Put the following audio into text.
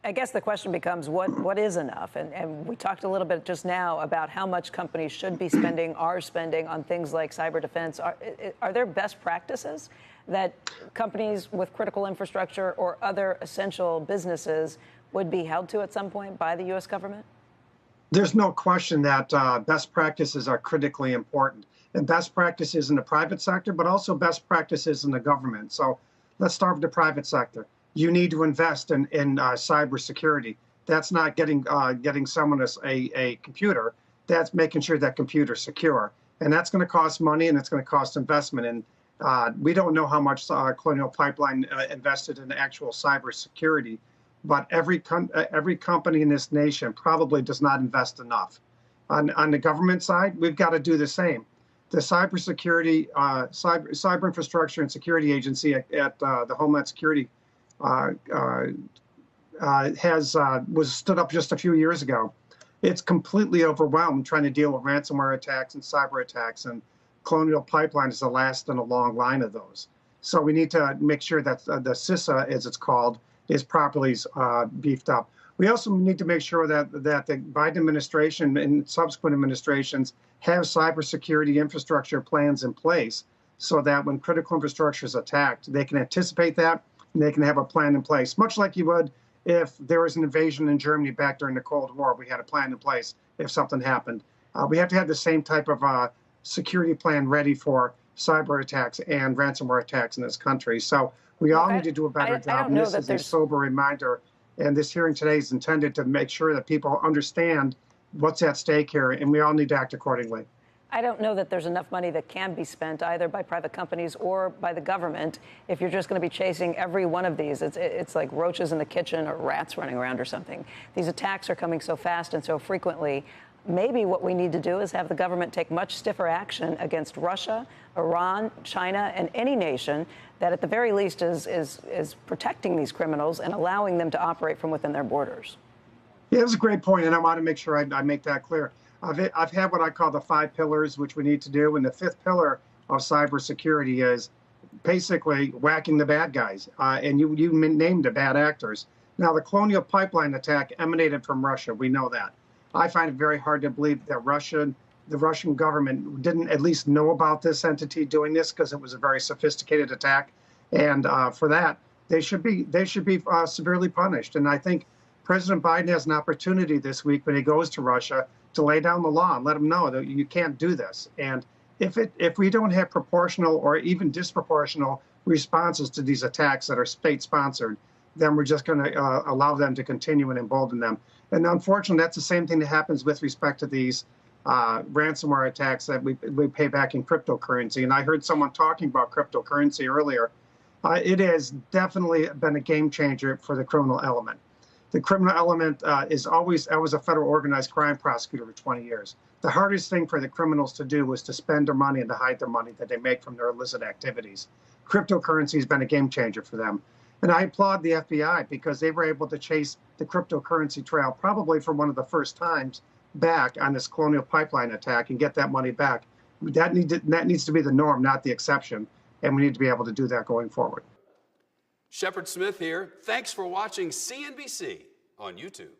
I guess the question becomes, what is enough? And we talked a little bit just now about how much companies should be spending, are spending on things like cyber defense. Are there best practices that companies with critical infrastructure or other essential businesses would be held to at some point by the U.S. government? There's no question that best practices are critically important, and best practices in the private sector, but also best practices in the government. So let's start with the private sector. You need to invest in cybersecurity. That's not getting someone a computer. That's making sure that computer's secure, and that's going to cost money and it's going to cost investment. And we don't know how much Colonial Pipeline invested in actual cybersecurity, but every company in this nation probably does not invest enough. On the government side, we've got to do the same. The cybersecurity, cyber infrastructure and security agency at the Homeland Security was stood up just a few years ago. It's completely overwhelmed trying to deal with ransomware attacks and cyber attacks, and Colonial Pipeline is the last in a long line of those. So we need to make sure that the CISA, as it's called, is properly beefed up. We also need to make sure that the Biden administration and subsequent administrations have cybersecurity infrastructure plans in place so that when critical infrastructure is attacked, they can anticipate that and they can have a plan in place, much like you would if there was an invasion in Germany back during the Cold War. We had a plan in place if something happened. We have to have the same type of security plan ready for cyber attacks and ransomware attacks in this country. So we all need to do a better job. And this is a sober reminder. And this hearing today is intended to make sure that people understand what's at stake here, and we all need to act accordingly. I don't know that there's enough money that can be spent either by private companies or by the government if you're just going to be chasing every one of these. It's like roaches in the kitchen or rats running around or something. These attacks are coming so fast and so frequently. Maybe what we need to do is have the government take much stiffer action against Russia, Iran, China, and any nation that at the very least is protecting these criminals and allowing them to operate from within their borders. Yeah, that's a great point, and I want to make sure I make that clear. I've had what I call the 5 pillars, which we need to do, and the 5th pillar of cybersecurity is basically whacking the bad guys, and you named the bad actors. Now, the Colonial Pipeline attack emanated from Russia. We know that. I find it very hard to believe that the Russian government didn't at least know about this entity doing this, because it was a very sophisticated attack, and for that they should be severely punished. And I think President Biden has an opportunity this week when he goes to Russia to lay down the law and let them know that you can't do this. And if we don't have proportional or even disproportional responses to these attacks that are state-sponsored, then we're just going to allow them to continue and embolden them. And unfortunately, that's the same thing that happens with respect to these ransomware attacks that we pay back in cryptocurrency. And I heard someone talking about cryptocurrency earlier. It has definitely been a game changer for the criminal element. The criminal element is always, I was a federal organized crime prosecutor for 20 years. The hardest thing for the criminals to do was to spend their money and to hide their money that they make from their illicit activities. Cryptocurrency has been a game changer for them. And I applaud the FBI because they were able to chase the cryptocurrency trail probably for one of the first times back on this Colonial Pipeline attack and get that money back. That needs to be the norm, not the exception. And we need to be able to do that going forward. Shepard Smith here. Thanks for watching CNBC on YouTube.